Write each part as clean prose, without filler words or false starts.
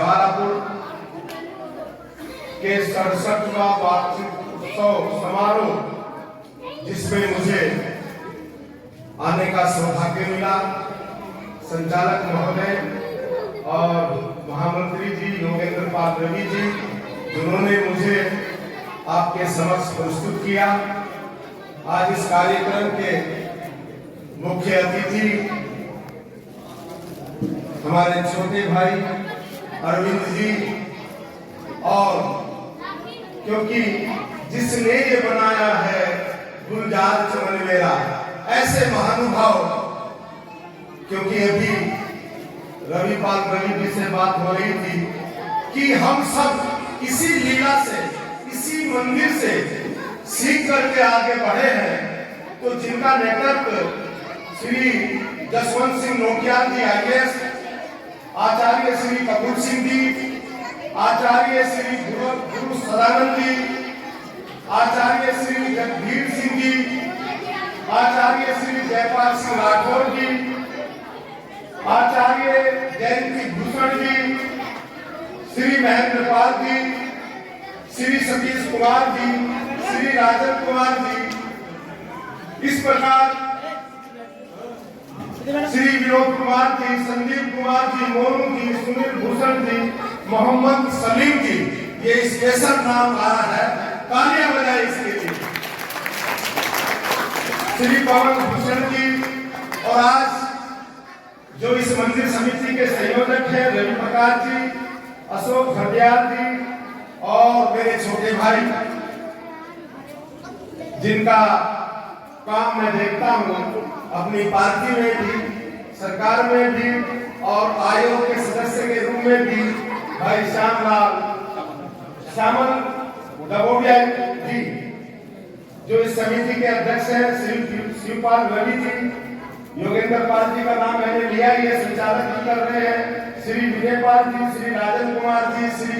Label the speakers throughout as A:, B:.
A: जवालापुर के 67वां वार्षिक उत्सव समारोह जिसमें मुझे आने का सौभाग्य मिला, संचालक महोदय और महामंत्री जी योगेंद्र पाल रवि जी जिन्होंने मुझे आपके समक्ष प्रस्तुत किया। आज इस कार्यक्रम के मुख्य अतिथि हमारे छोटे भाई अरविंद जी, और क्योंकि जिसने ये बनाया है गुलजार चमन मेरा, ऐसे महानुभाव, क्योंकि अभी रविपाल रवि जी से बात हो रही थी कि हम सब इसी लीला से, इसी मंदिर से सीख करके आगे बढ़े हैं। तो जिनका नेतृत्व श्री जसवंत सिंह नोटियाल जी IAS, आचार्य श्री कपूर सिंह जी, आचार्य श्री गुरु सदानंद जी, आचार्य श्री जगधीर सिंह जी, आचार्य श्री जयपाल सिंह राठौर जी, आचार्य जयंती भूषण जी, श्री महेंद्र पाल जी, श्री सतीश कुमार जी, श्री राजन कुमार जी, इस प्रकार श्री विनोद कुमार जी, संदीप कुमार जी, मोनू जी, सुनील भूषण जी, मोहम्मद सलीम जी, ये स्पेशल नाम आया है, तालियां बजाए इसके लिए। श्री पवन भूषण जी, और आज जो इस मंदिर समिति के संयोजक हैं रवि प्रकाश जी, अशोक खंडियाल जी, और मेरे छोटे भाई जिनका काम मैं देखता हूँ अपनी पार्टी में भी, सरकार में भी, और आयोग के सदस्य के रूप में भी, भाई श्यामल डबोडिया जी जो इस समिति के अध्यक्ष हैं, श्री शिवपाल रवि जी, योगेंद्र पाल जी का नाम मैंने लिया, ये संचालक जी कर रहे हैं, श्री विजय पाल जी, श्री राजन कुमार जी, श्री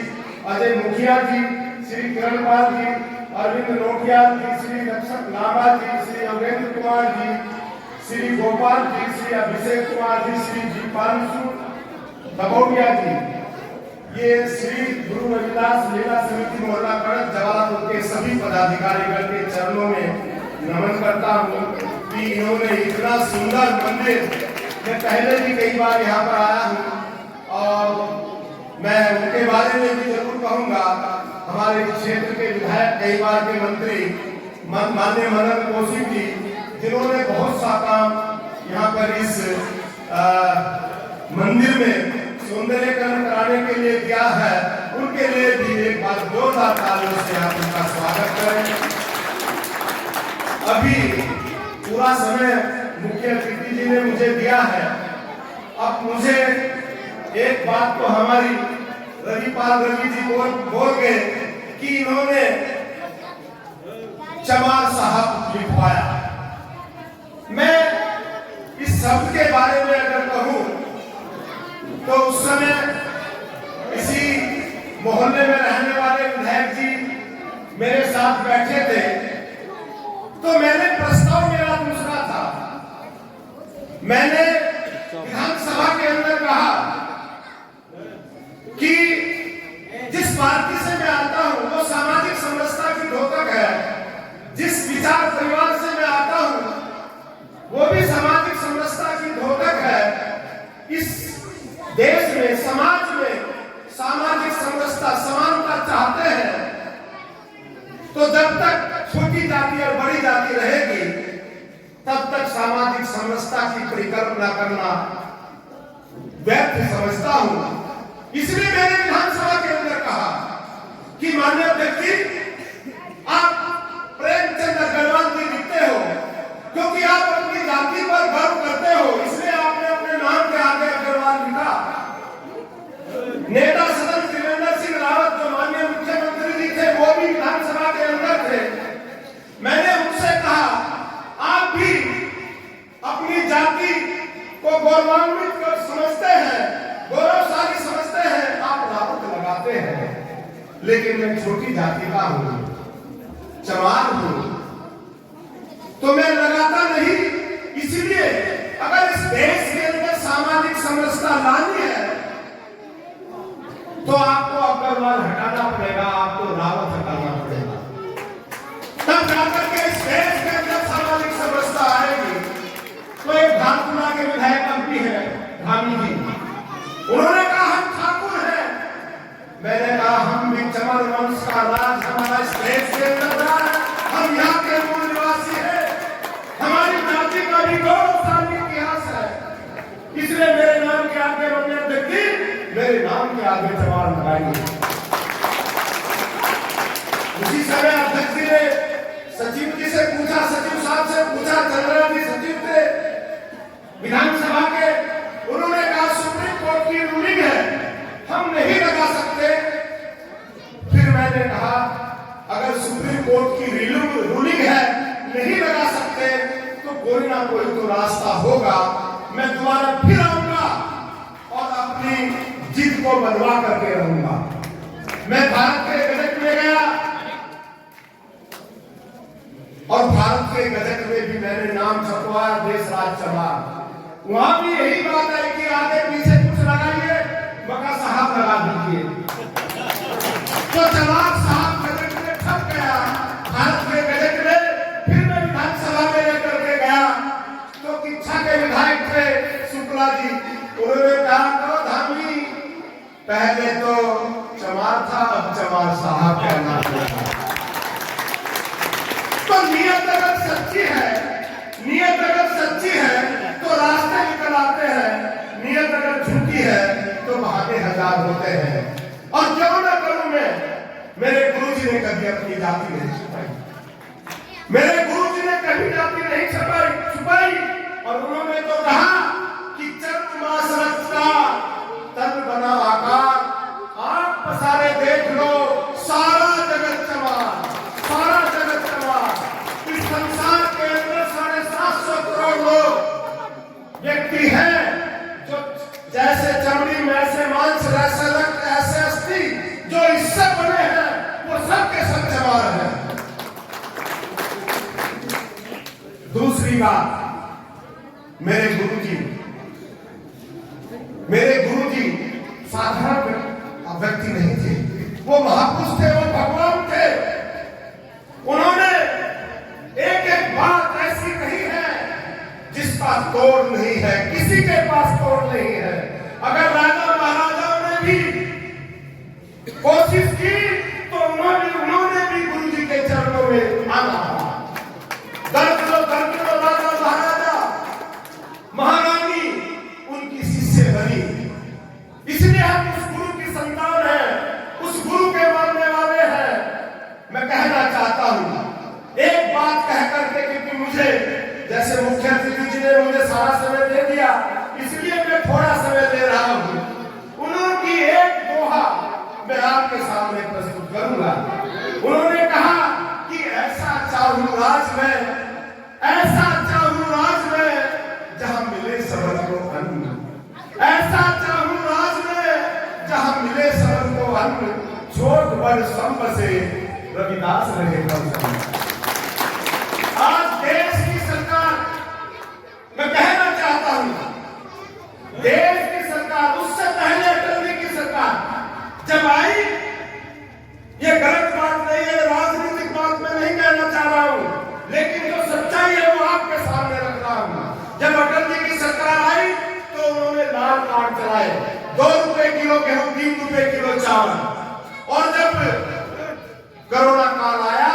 A: अजय मुखिया जी, श्री किरण पाल जी, अरविंद नोटियाल जी, श्री रक्षक लांबा जी, श्री योगेंद्र कुमार जी, श्री गोपाल जी, श्री अभिषेक कुमार जी, श्री दीपांशु दबोडिया जी, ये श्री गुरु रविदास लीला समिति मोहल्ला कड़क जवालापुर के सभी पदाधिकारीगण के चरणों में नमन करता हूँ कि इन्होंने इतना सुंदर मंदिर, मैं पहले भी कई बार यहाँ पर आया हूँ और मैं उनके बारे में भी जरूर कहूँगा। हमारे क्षेत्र के विधायक, कई बार के मंत्री माननीय मनन कौशिक जी, जिन्होंने बहुत सा काम यहाँ पर इस मंदिर में सौंदर्यकरण कराने के लिए किया है, उनके लिए भी एक बार जोरदार तालियों से आप उनका स्वागत करें। अभी पूरा समय मुख्य अतिथि जी ने मुझे दिया है, अब मुझे एक बात तो हमारी रविपाल रवि जी बोल गए कि इन्होंने चमार साहब लिखवाया। मैं इस शब्द के बारे में अगर कहूं तो उस समय इसी मोहल्ले में रहने वाले विधायक जी मेरे साथ बैठे थे, तो मैंने प्रस्ताव मेरा दूसरा था। मैंने विधानसभा के अंदर कहा कि जिस पार्टी से मैं आता हूं वो सामाजिक समरसता की द्योतक है, जिस विचार परिवार से मैं आता हूं वो भी सामाजिक समरसता की द्योतक है। इस देश में, समाज में सामाजिक समरसता, समानता चाहते हैं, तो जब तक छोटी जाति और बड़ी जाति रहेगी तब तक सामाजिक समरसता की परिकल्पना करना व्यर्थ समझता हूं। इसलिए मैंने विधानसभा के अंदर कहा कि माननीय व्यक्ति, आप प्रेमचंद अग्रवाल जी लिखते हो क्योंकि आप अपनी जाति पर गर्व करते हो, इसलिए आपने अपने नाम के आगे अग्रवाल लिखा। नेता सदन त्रिवेंद्र सिंह रावत जो माननीय मुख्यमंत्री जी थे वो भी विधानसभा के अंदर थे। मैंने उनसे कहा आप भी अपनी जाति को गौरवान्वित कर समझते हैं, गौरवशाली समझते हैं, आप रावत लगाते हैं, लेकिन मैं छोटी जाति का हूं, चमार हूं, तो मैं लगाता नहीं। इसलिए अगर इस देश के अंदर सामाजिक समरसता लानी है तो आपको अग्रवाल हटाना पड़ेगा, आपको रावत हटाना पड़ेगा। तब जाकर के इस देश के अंदर सामाजिक समरसता आएगी। तो एक धारपुरा के विधायक एमपी है धामी जी, उन्होंने कहा हम ठाकुर हैं। मैंने कहा हम भी चमर वंश का राज हमारा इस देश के अंदर रहा है, हम यहाँ के मूल निवासी हैं, हमारी जाति का भी गौरवशाली इतिहास है। इसलिए मेरे नाम के आगे बने व्यक्ति मेरे नाम के आगे चमार लगाएंगे। उसी समय अध्यक्ष जी ने सचिव जी से पूछा, सचिव साहब से पूछा, चंद्रा जी सचिव थे विधानसभा के, उन्होंने कहा सुप्रीम कोर्ट की रूलिंग है, हम नहीं लगा सकते। फिर मैंने कहा अगर सुप्रीम कोर्ट की रूलिंग है, नहीं लगा सकते, तो कोई ना कोई तो रास्ता होगा। मैं दोबारा फिर आऊंगा और अपनी जिद को बनवा करके रहूंगा। मैं भारत के गजट में गया और भारत के गजट में भी मैंने नाम छपवाया देश राज चमार। वहां भी यही बात है कि आगे पीछे कुछ लगाइए, मका साहब लगा दीजिए। तो चमार साहब गजट में छप गया भारत के गजट में। फिर मैं विधानसभा में लेकर के गया तो किच्छा के विधायक थे शुक्ला जी, उन्होंने कहा तो धामी पहले तो चमार था, अब चमार साहब कहना पड़ेगा। तो नियत अगर सच्ची है, नियत अगर सच्ची है तो रास्ते निकल आते हैं, नियत अगर झूठी है तो बहाने हजार होते हैं। और क्यों न करूं मैं, मेरे गुरुजी ने कभी अपनी जाति नहीं छुपाई, मेरे गुरुजी ने कभी जाति नहीं छुपाई। और उन्होंने तो कहा कि चंद्रमास रक्त का तन बना आकार, आप पसारे देख लो सारा जगत चमार, सारा जगत चमार। इस संसार के अंदर 750 करोड़ लोग व्यक्ति हैं जो जैसे चमड़ी में ऐसे मांस, ऐसे रक्त, ऐसे अस्थि जो इससे बने हैं, वो सब के सब चमार हैं। दूसरी बात, मेरे गुरुजी साधारण व्यक्ति नहीं थे, वो महापुरुष थे, वो भगवान थे। उन्होंने एक एक बात ऐसी कही है जिसका तोड़ नहीं है, किसी के पास तोड़ नहीं है। अगर राजा महाराजाओं ने भी कोशिश की तो उन्होंने भी गुरुजी के चरणों में आना। दर्द राजा महाराजा महारानी उनकी शिष्य बनी, इसलिए हम उस गुरु की संतान हैं, उस गुरु के मानने वाले हैं। मैं कहना चाहता हूं एक बात कह करके, क्योंकि मुझे जैसे मुख्यमंत्री जी ने मुझे सारा समय दे दिया, इसलिए मैं थोड़ा समय दे रहा हूं। उन्होंने एक दोहा मैं आपके सामने प्रस्तुत करूंगा। उन्होंने कहा कि ऐसा चाहूं राज में, ऐसा चाहूं राज में जहां मिले सबन को अन्न, ऐसा चाहूं राज में जहां मिले सबन को अन्न, छोट बड़ संब से रविदास रहे बल। आज देश की सरकार, मैं कहना चाहता हूं, देश की सरकार, उससे पहले अटल जी की सरकार जब आई, ये गलत बात नहीं है, राजनीतिक बात मैं नहीं कहना चाह रहा हूं, लेकिन जो सच्चाई है वो आपके सामने रख रहा हूं। जब अटल जी की सरकार आई तो उन्होंने लाल कार्ड चलाए, 2 रुपए किलो गेहूं, 3 रुपए किलो चावल। और जब कोरोना काल आया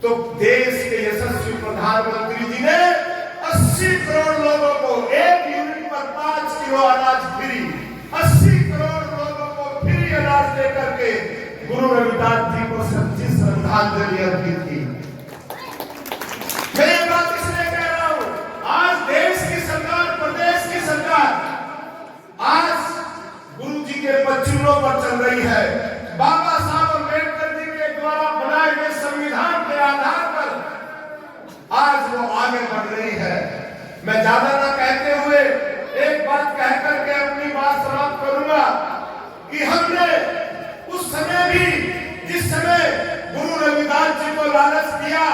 A: तो देश के यशस्वी प्रधानमंत्री जी ने 80 करोड़ लोगों को 1 यूनिट पर 5 किलो अनाज फ्री, 80 करोड़ लोगों को फ्री अनाज देकर के गुरु रविदास जी को सच्ची श्रद्धांजलि अर्पित की। मैं ये बात इसलिए कह रहा हूं, आज देश की सरकार, प्रदेश की सरकार आज गुरु जी के पच्चीनों पर चल रही है। बाबा साहब अम्बेडकर जी के द्वारा बनाए गए संविधान के आधार पर आज वो आगे बढ़ रही है। मैं ज्यादा ना कहते हुए एक बात कह करके अपनी बात समाप्त करूंगा कि हमने उस समय भी, जिस समय गुरु रविदास जी को लालच दिया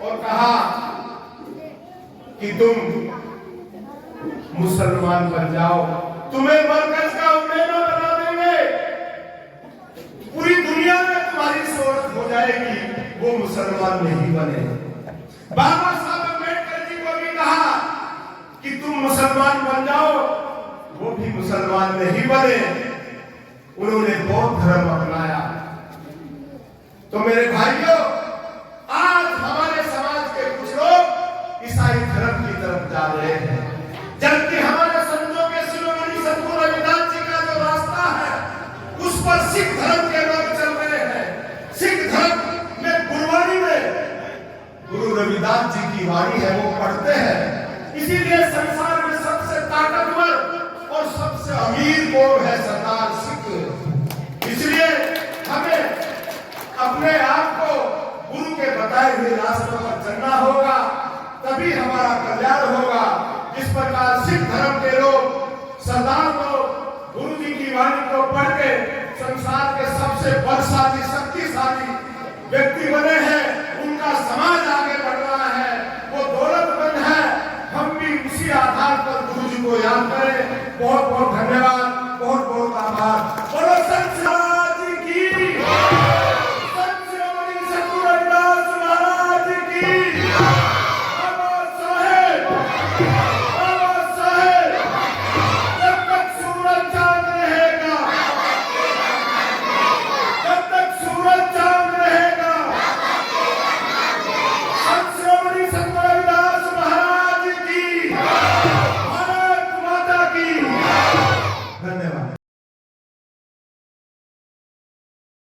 A: और कहा कि तुम मुसलमान बन जाओ, तुम्हें मरकज का मुसलमान नहीं बने। बाबा साहब अम्बेडकर जी को भी कहा कि तुम मुसलमान बन जाओ, वो भी मुसलमान नहीं बने, उन्होंने बौद्ध धर्म अपनाया। तो मेरे भाइयों, आज हमारे समाज के कुछ लोग ईसाई धर्म की तरफ जा रहे हैं, जबकि हमारे संतों के शिरोमणि सद्गुरु रविदास जी का जो रास्ता है उस पर सिख धर्म के लोग चल रहे हैं। सिख धर्म में गुरबानी में गुरु रविदास जी की वाणी है, वो पढ़ते हैं। इसीलिए संसार में सबसे ताकतवर और सबसे अमीर कौन है? सरदार सिख। इसलिए हमें अपने आप को गुरु के बताए हुए रास्ते पर चलना होगा, तभी हमारा कल्याण होगा। जिस प्रकार सिख धर्म के लोग, सरदार लोग गुरु जी की वाणी को पढ़ के संसार के सबसे बलशाली, शक्तिशाली व्यक्ति बने हैं, उनका समाज आगे बढ़ रहा है, वो दौलतमंद है। हम भी उसी आधार पर गुरु जी को याद करें। बहुत बहुत धन्यवाद, बहुत बहुत आभार। बोलो सत श्री अकाल।